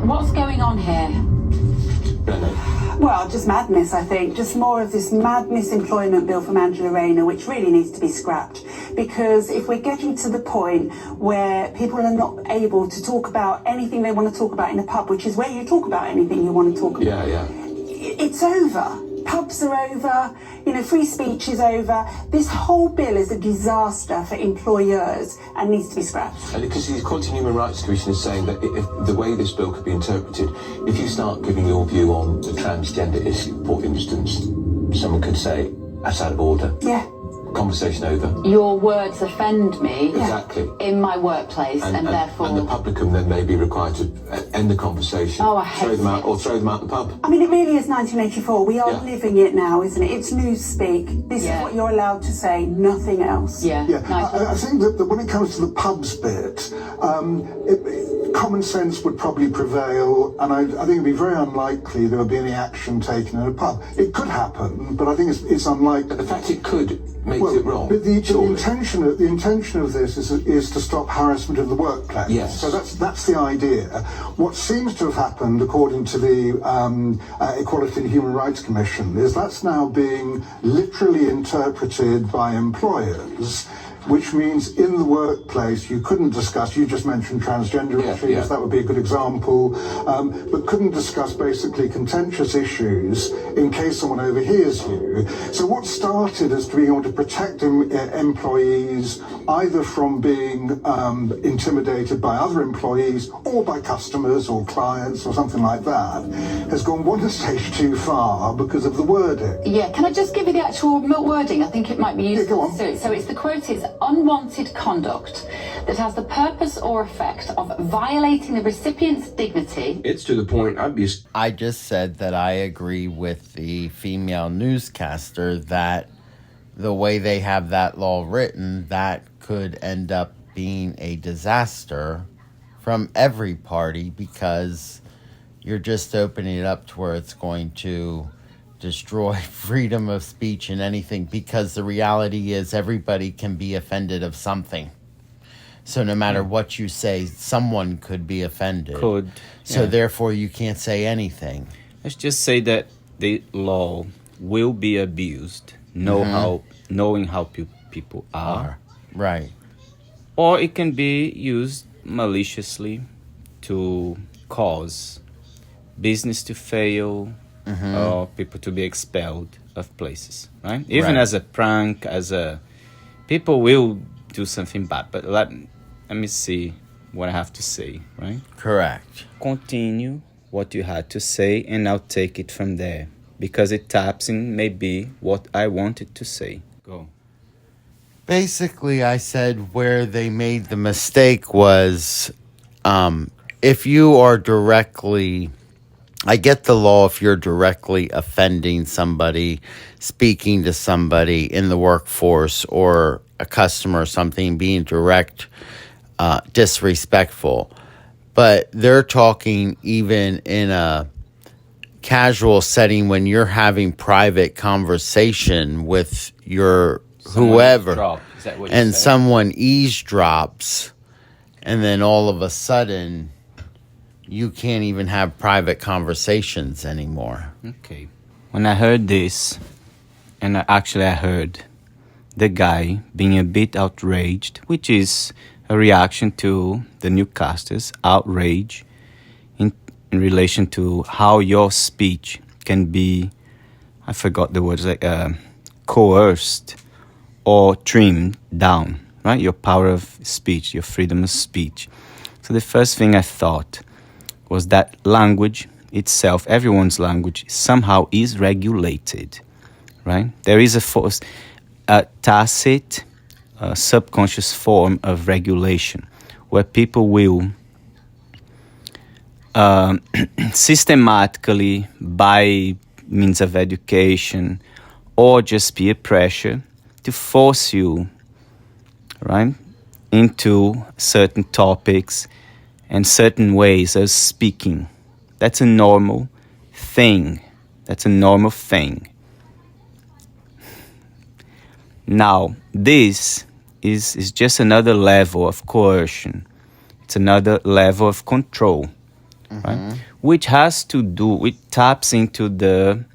What's going on here? Well, just madness, I think. Just more of this madness employment bill from Angela Rayner, which really needs to be scrapped. Because if we're getting to the point where people are not able to talk about anything they want to talk about in a pub, which is where you talk about anything you want to talk about. It's over. Pubs are over, free speech is over. This whole bill is a disaster for employers and needs to be scrapped. And because the Equality and Human Rights Commission is saying that if the way this bill could be interpreted, if you start giving your view on the transgender issue, for instance, someone could say, that's out of order. Yeah. Conversation over. Your words offend me. Exactly. In my workplace, and therefore... And the publican then may be required to end the conversation. Oh, I hate throw them out, or throw them out the pub. I mean, it really is 1984. We are living it now, isn't it? It's newspeak. This is what you're allowed to say, nothing else. I think that when it comes to the pubs bit, common sense would probably prevail, and I think it'd be very unlikely there would be any action taken in a pub. It could happen, but I think it's unlikely. But the fact it could makes it wrong. But the intention of this is to stop harassment in the workplace. Yes. So that's the idea. What seems to have happened, according to the Equality and Human Rights Commission, is that's now being literally interpreted by employers, which means in the workplace you couldn't discuss, you just mentioned transgender issues, that would be a good example, but couldn't discuss basically contentious issues in case someone overhears you. So what started as being able to protect employees either from being intimidated by other employees or by customers or clients or something like that has gone one stage too far because of the wording. Yeah, can I just give you the actual wording? I think it might be useful to do. So it's the quote is, unwanted conduct that has the purpose or effect of violating the recipient's dignity. It's to the point I just said that I agree with the female newscaster that the way they have that law written, that could end up being a disaster from every party, because you're just opening it up to where it's going to destroy freedom of speech and anything, because the reality is everybody can be offended of something. So no matter what you say, someone could be offended. So therefore you can't say anything. Let's just say that the law will be abused, knowing how people are. Right. Or it can be used maliciously to cause business to fail, or people to be expelled of places, right? Even as a prank, people will do something bad. But let me see what I have to say, right? Correct. Continue what you had to say, and I'll take it from there, because it taps in maybe what I wanted to say. Go. Basically, I said where they made the mistake was, if you are directly... I get the law if you're directly offending somebody, speaking to somebody in the workforce or a customer or something, being direct, disrespectful. But they're talking even in a casual setting when you're having private conversation with your whoever, and someone eavesdrops, and then all of a sudden you can't even have private conversations anymore. Okay. When I heard this, and I heard the guy being a bit outraged, which is a reaction to the newscasters' outrage in relation to how your speech can be, I forgot the words, like coerced or trimmed down, right? Your power of speech, your freedom of speech. So the first thing I thought was that language itself, everyone's language, somehow is regulated, right? There is a tacit, subconscious form of regulation where people will systematically, by means of education or just peer pressure, to force you, right, into certain topics and certain ways of speaking. That's a normal thing. Now, this is just another level of coercion. It's another level of control, right? Which has to do, it taps into the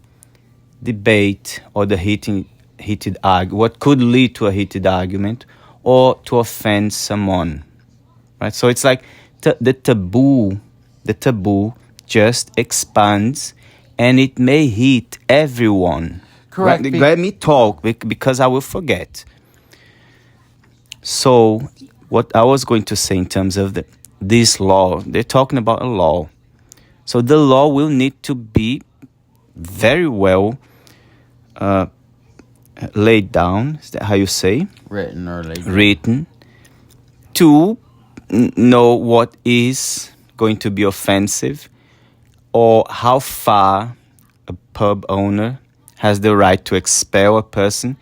debate or the heated argument, what could lead to a heated argument or to offend someone, right? So it's like the taboo just expands and it may hit everyone. Correct. Right? Let me talk because I will forget. So what I was going to say in terms of this law, they're talking about a law. So the law will need to be very well laid down, is that how you say? Written or laid down. Written, to know what is going to be offensive or how far a pub owner has the right to expel a person.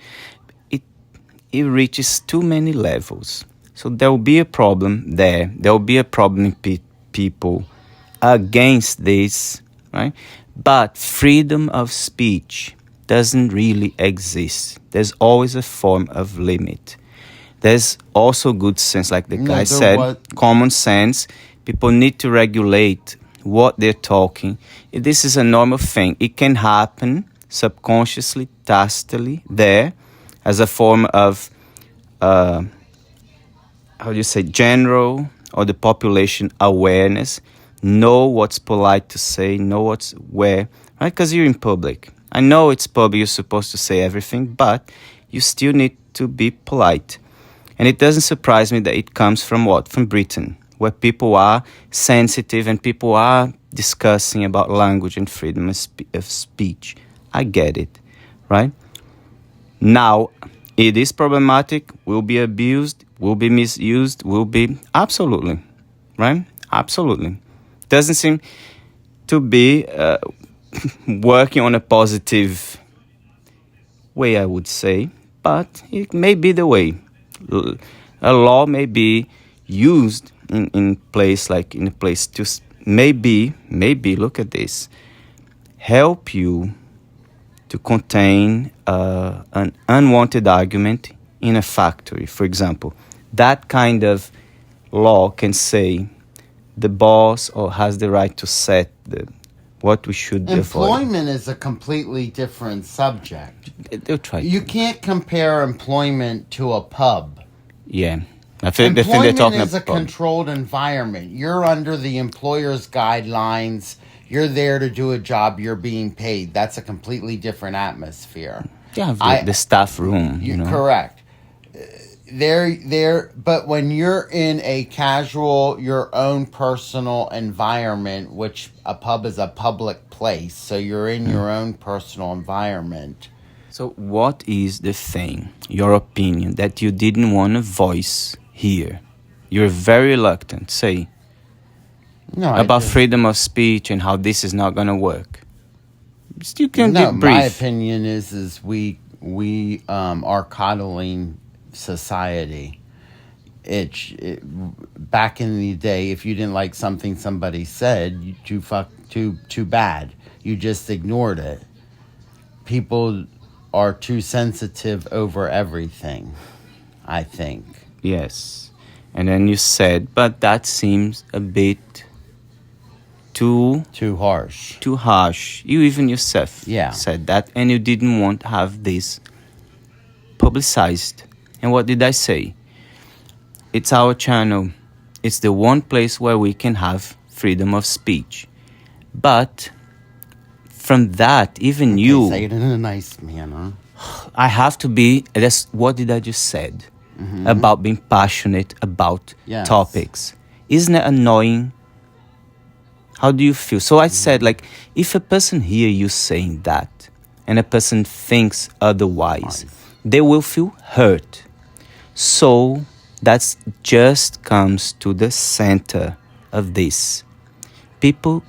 It reaches too many levels. So there will be a problem there. There will be a problem in people against this, right? But freedom of speech doesn't really exist. There's always a form of limit. There's also good sense, like the guy said, common sense. People need to regulate what they're talking. This is a normal thing. It can happen subconsciously, tacitly, there, as a form of, general or the population awareness. Know what's polite to say, know what's where, right? Because you're in public. I know it's public, you're supposed to say everything, but you still need to be polite. And it doesn't surprise me that it comes from what? From Britain, where people are sensitive and people are discussing about language and freedom of speech. I get it, right? Now, it is problematic, will be abused, will be misused, will be... Absolutely, right? Absolutely. Doesn't seem to be working on a positive way, I would say, but it may be the way. A law may be used in place to maybe, look at this, help you to contain an unwanted argument in a factory, for example. That kind of law can say the boss or has the right to set what we should avoid. Employment is a completely different subject. They'll try. You can't compare employment to a pub. Yeah. I think they're Employment talking is a about controlled environment. You're under the employer's guidelines. You're there to do a job. You're being paid. That's a completely different atmosphere. Yeah, the staff room. You know? Correct. But when you're in a casual, your own personal environment, which a pub is a public place, so you're in your own personal environment. So what is the thing, your opinion, that you didn't want to voice here? You're very reluctant, say, about freedom of speech and how this is not going to work. You can be brief. My opinion is we are coddling society. Back in the day, if you didn't like something somebody said, too bad. You just ignored it. People are too sensitive over everything, I think. Yes. And then you said, but that seems a bit too harsh. Too harsh. You even yourself said that, and you didn't want to have this publicized. And what did I say? It's our channel. It's the one place where we can have freedom of speech. But from that, even you... Say it in a nice manner. I have to be... What did I just said? About being passionate about topics. Isn't it annoying? How do you feel? So I said, if a person hear you saying that, and a person thinks otherwise, they will feel hurt. So that just comes to the center of this. People,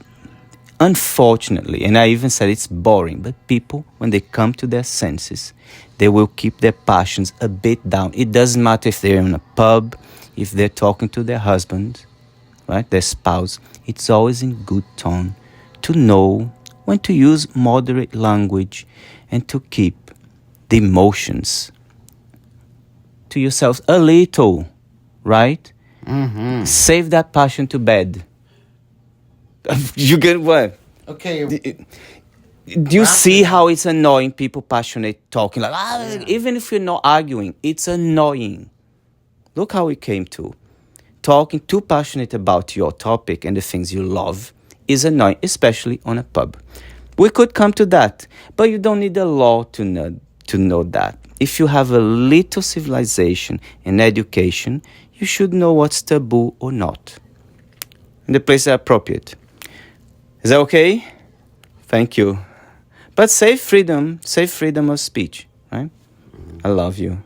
unfortunately, and I even said it's boring, but people, when they come to their senses, they will keep their passions a bit down. It doesn't matter if they're in a pub, if they're talking to their husband, right, their spouse. It's always in good tone to know when to use moderate language and to keep the emotions to yourselves a little, right? Save that passion to bed. You get what? Okay. Do you see how it's annoying? People passionate talking like, even if you're not arguing, it's annoying. Look how we came to. Talking too passionate about your topic and the things you love is annoying, especially on a pub. We could come to that, but you don't need a law to know that. If you have a little civilization and education, you should know what's taboo or not. And the places are appropriate. Is that okay? Thank you. But save freedom of speech, right? I love you.